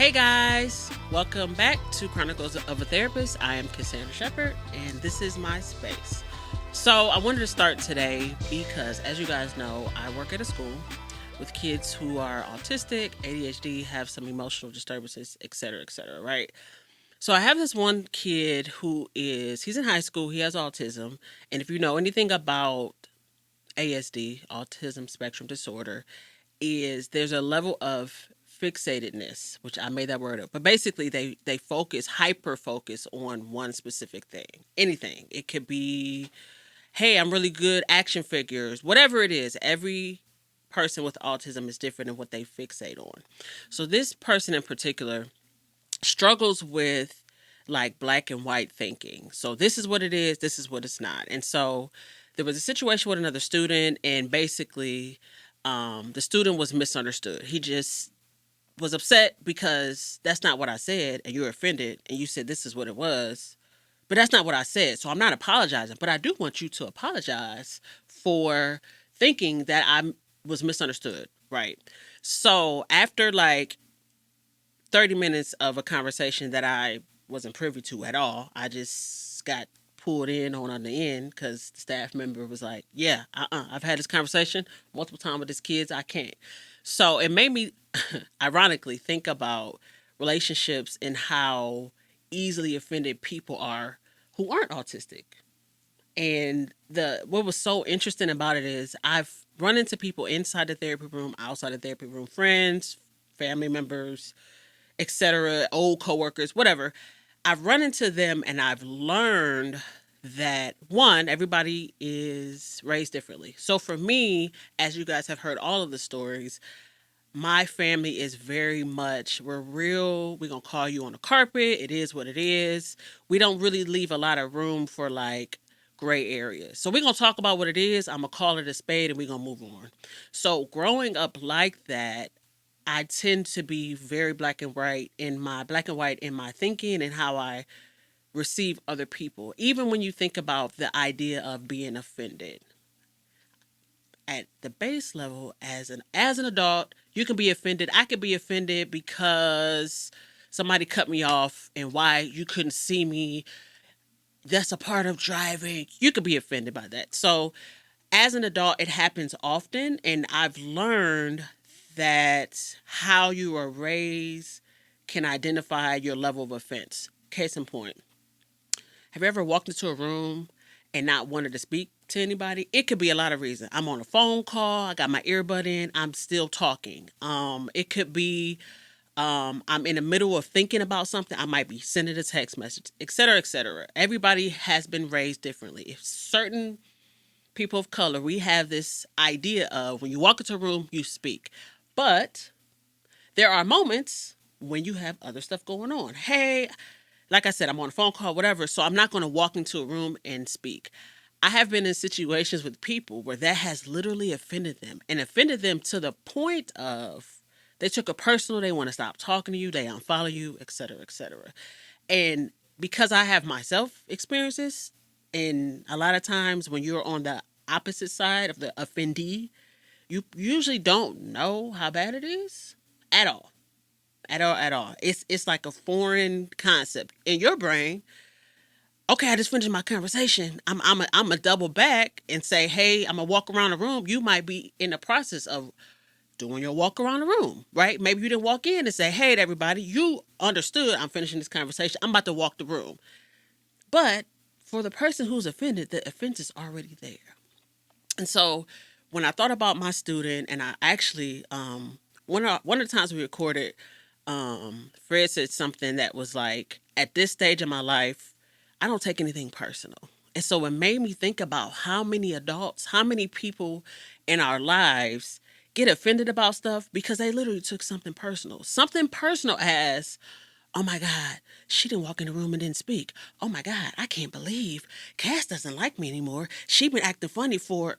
Hey guys, welcome back to Chronicles of a Therapist. I am Cassandra Shepard, and this is my space. So, I wanted to start today because, as you guys know, I work at a school with kids who are autistic, ADHD, have some emotional disturbances, etc., right? So, I have this one kid he's in high school, he has autism, and if you know anything about ASD, autism spectrum disorder, is there's a level of fixatedness, which I made that word up. But basically they hyper focus on one specific thing. Anything. It could be, hey, I'm really good action figures, whatever it is. Every person with autism is different in what they fixate on. So this person in particular struggles with like black and white thinking. So this is what it is, this is what it's not. And so there was a situation with another student, and basically the student was misunderstood. He just was upset because that's not what I said, and you're offended, and you said this is what it was, but that's not what I said. So I'm not apologizing, but I do want you to apologize for thinking that I was misunderstood, right? So after like 30 minutes of a conversation that I wasn't privy to at all, I just got pulled in on the end because the staff member was like, yeah, I've had this conversation multiple times with these kids. I can't. So it made me ironically think about relationships and how easily offended people are who aren't autistic. And what was so interesting about it is I've run into people inside the therapy room, outside the therapy room, friends, family members, etc., old coworkers, whatever. I've run into them and I've learned that one, everybody is raised differently. So for me, as you guys have heard all of the stories, my family is very much, we're real. We're going to call you on the carpet. It is what it is. We don't really leave a lot of room for like gray areas. So we're going to talk about what it is. I'm going to call it a spade and we're going to move on. So growing up like that, I tend to be very black and white in my thinking and how I receive other people. Even when you think about the idea of being offended, at the base level, as an adult, you can be offended. I could be offended because somebody cut me off and why you couldn't see me. That's a part of driving. You could be offended by that. So as an adult, it happens often, and I've learned that how you are raised can identify your level of offense. Case in point, have you ever walked into a room and not wanted to speak to anybody? It could be a lot of reasons. I'm on a phone call, I got my earbud in, I'm still talking. It could be I'm in the middle of thinking about something, I might be sending a text message, etc., etc. Everybody has been raised differently. If certain people of color, we have this idea of when you walk into a room, you speak. But there are moments when you have other stuff going on. Hey, like I said, I'm on a phone call, whatever, so I'm not going to walk into a room and speak. I have been in situations with people where that has literally offended them, and offended them to the point of they took it personal, they want to stop talking to you, they unfollow you, etc., etc. And because I have myself experiences, and a lot of times when you're on the opposite side of the offendee, you usually don't know how bad it is at all. At all. It's like a foreign concept in your brain. Okay, I just finished my conversation. I'm a double back and say, hey, I'm gonna walk around the room. You might be in the process of doing your walk around the room, right? Maybe you didn't walk in and say, hey to everybody, you understood I'm finishing this conversation. I'm about to walk the room. But for the person who's offended, the offense is already there. And so when I thought about my student, and I actually, one of the times we recorded, Fred said something that was like, at this stage of my life, I don't take anything personal. And so it made me think about how many adults, how many people in our lives get offended about stuff because they literally took something personal. Something personal as, oh my God, she didn't walk in the room and didn't speak. Oh my God, I can't believe Cass doesn't like me anymore. She been acting funny for,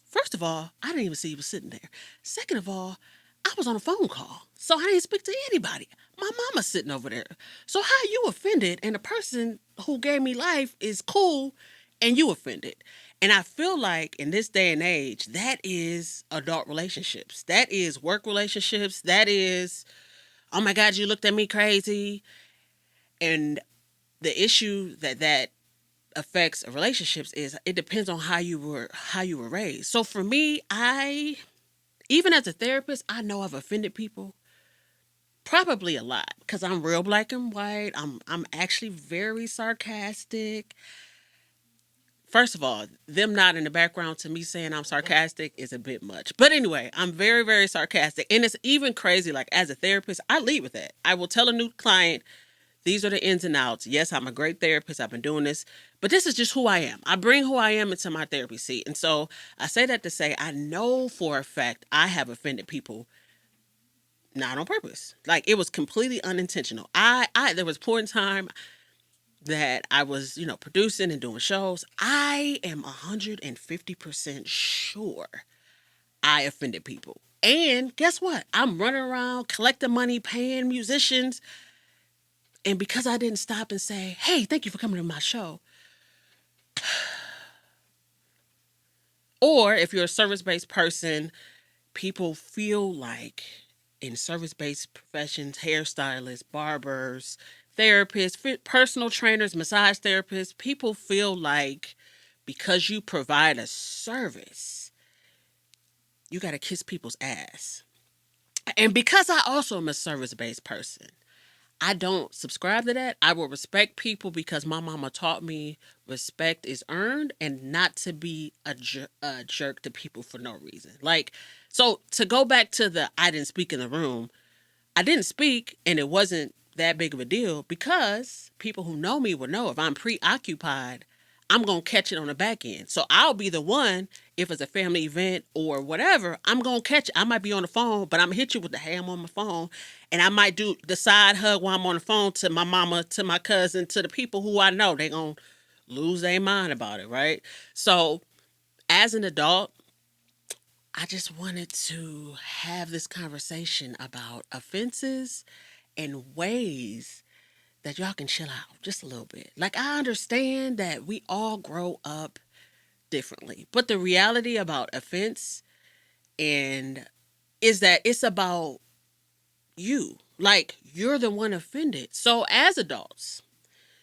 First of all, I didn't even see you was sitting there. Second of all, I was on a phone call, so I didn't speak to anybody. My mama's sitting over there. So how you offended and the person who gave me life is cool and you offended? And I feel like in this day and age, that is adult relationships. That is work relationships. That is, oh my God, you looked at me crazy. And the issue that affects relationships is it depends on how you were raised. So for me, I even as a therapist, I know I've offended people probably a lot because I'm real black and white. I'm actually very sarcastic. First of all, them not in the background to me saying I'm sarcastic is a bit much. But anyway, I'm very, very sarcastic. And it's even crazy. Like, as a therapist, I lead with that. I will tell a new client, these are the ins and outs. Yes, I'm a great therapist. I've been doing this, but this is just who I am. I bring who I am into my therapy seat. And so I say that to say, I know for a fact I have offended people, not on purpose. Like, it was completely unintentional. There was a point in time that I was, producing and doing shows. I am 150% sure I offended people. And guess what? I'm running around collecting money, paying musicians. And because I didn't stop and say, hey, thank you for coming to my show. Or if you're a service-based person, people feel like in service-based professions, hairstylists, barbers, therapists, personal trainers, massage therapists, people feel like because you provide a service, you got to kiss people's ass. And because I also am a service-based person, I don't subscribe to that. I will respect people because my mama taught me respect is earned and not to be a jerk to people for no reason. Like, so to go back to the I didn't speak in the room, I didn't speak and it wasn't that big of a deal because people who know me will know if I'm preoccupied, I'm going to catch it on the back end. So I'll be the one, if it's a family event or whatever, I'm going to catch it. I might be on the phone, but I'm going to hit you with the hey, I'm on my phone. And I might do the side hug while I'm on the phone to my mama, to my cousin, to the people who I know. They're going to lose their mind about it, right? So as an adult, I just wanted to have this conversation about offenses and ways that y'all can chill out just a little bit. Like, I understand that we all grow up differently, but the reality about offense and is that it's about you. Like, you're the one offended. So as adults,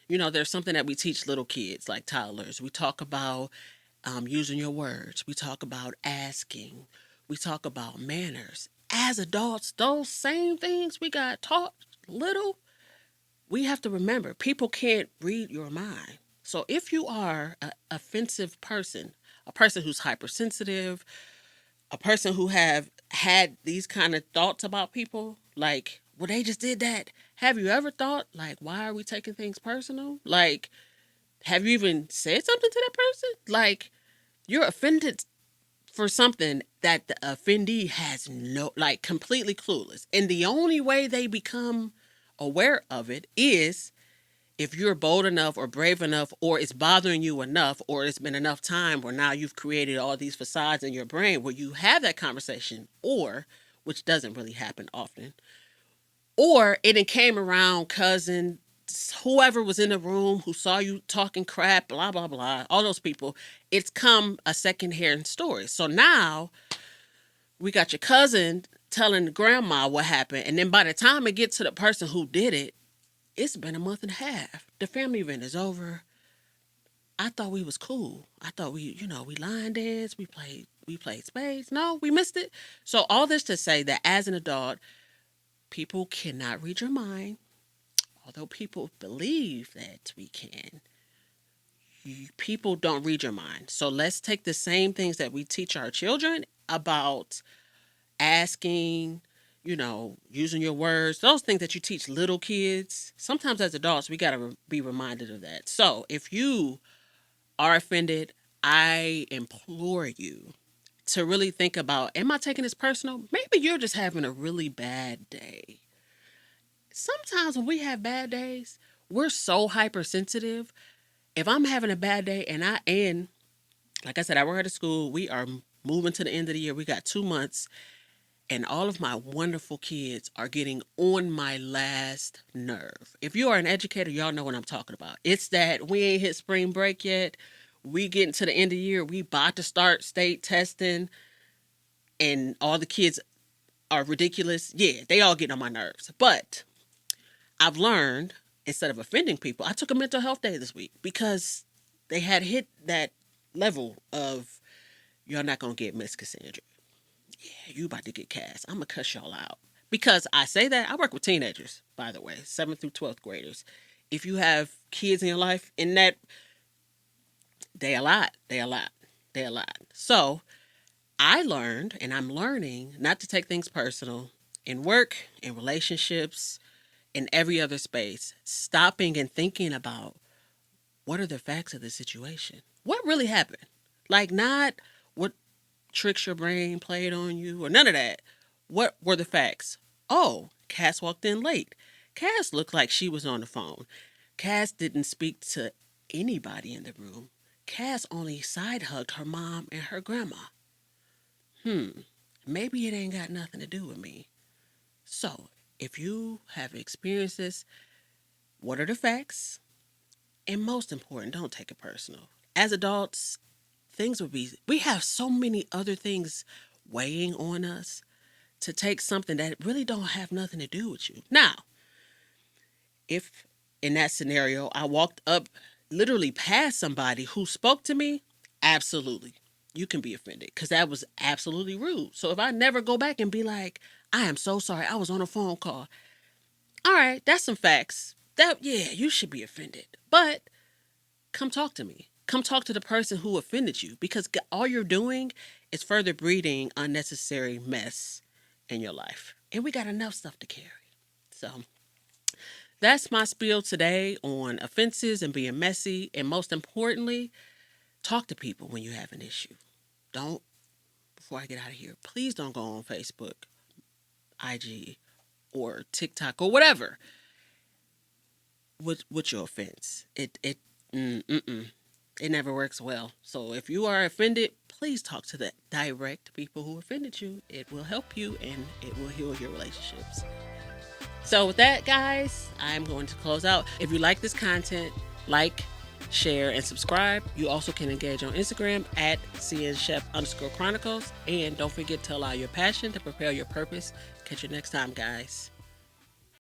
there's something that we teach little kids, like toddlers. We talk about using your words. We talk about asking. We talk about manners. As adults, those same things we got taught little, we have to remember people can't read your mind. So if you are an offensive person, a person who's hypersensitive, a person who have had these kind of thoughts about people, like, well, they just did that. Have you ever thought, like, why are we taking things personal? Like, have you even said something to that person? Like, you're offended for something that the offendee has completely clueless. And the only way they become aware of it is if you're bold enough or brave enough, or it's bothering you enough, or it's been enough time where now you've created all these facades in your brain where you have that conversation, or, which doesn't really happen often, or it came around cousin, whoever was in the room who saw you talking crap, blah, blah, blah, all those people, it's come a second-hand story. So now we got your cousin telling grandma what happened, and then by the time it gets to the person who did it, it's been a month and a half. The family event is over. I thought we was cool. I thought we line danced, we played spades. No, we missed it. So all this to say that as an adult, people cannot read your mind. Although people believe that we can, people don't read your mind. So let's take the same things that we teach our children about asking, using your words, those things that you teach little kids. Sometimes as adults, we got to be reminded of that. So if you are offended, I implore you to really think about, am I taking this personal? Maybe you're just having a really bad day. Sometimes when we have bad days, we're so hypersensitive. If I'm having a bad day and like I said, I work at a school, we are moving to the end of the year. We got 2 months. And all of my wonderful kids are getting on my last nerve. If you are an educator, y'all know what I'm talking about. It's that we ain't hit spring break yet. We getting to the end of the year, we about to start state testing, and all the kids are ridiculous. Yeah, they all get on my nerves. But I've learned, instead of offending people, I took a mental health day this week because they had hit that level of, you're not going to get Miss Cassandra. Yeah, you about to get cast. I'm going to cuss y'all out. Because I say that, I work with teenagers, by the way, 7th through 12th graders. If you have kids in your life, in that, they a lot. So I learned, and I'm learning, not to take things personal in work, in relationships, in every other space. Stopping and thinking about, what are the facts of the situation? What really happened? Like, not what tricks your brain played on you or none of that. What were the facts? Oh, Cass walked in late. Cass looked like she was on the phone. Cass didn't speak to anybody in the room. Cass only side hugged her mom and her grandma. Maybe it ain't got nothing to do with me. So, if you have experienced this, what are the facts? And most important, don't take it personal. As adults, we have so many other things weighing on us to take something that really don't have nothing to do with you. Now, if in that scenario, I walked up literally past somebody who spoke to me, absolutely, you can be offended because that was absolutely rude. So if I never go back and be like, I am so sorry, I was on a phone call. All right, that's some facts. Yeah, you should be offended. But come talk to me. Come talk to the person who offended you, because all you're doing is further breeding unnecessary mess in your life. And we got enough stuff to carry. So that's my spiel today on offenses and being messy. And most importantly, talk to people when you have an issue. Before I get out of here, please don't go on Facebook, IG, or TikTok or whatever with your offense. It never works well. So if you are offended, please talk to the direct people who offended you. It will help you and it will heal your relationships. So with that, guys, I'm going to close out. If you like this content, like, share, and subscribe. You also can engage on Instagram at cnchef_chronicles. And don't forget to allow your passion to propel your purpose. Catch you next time, guys.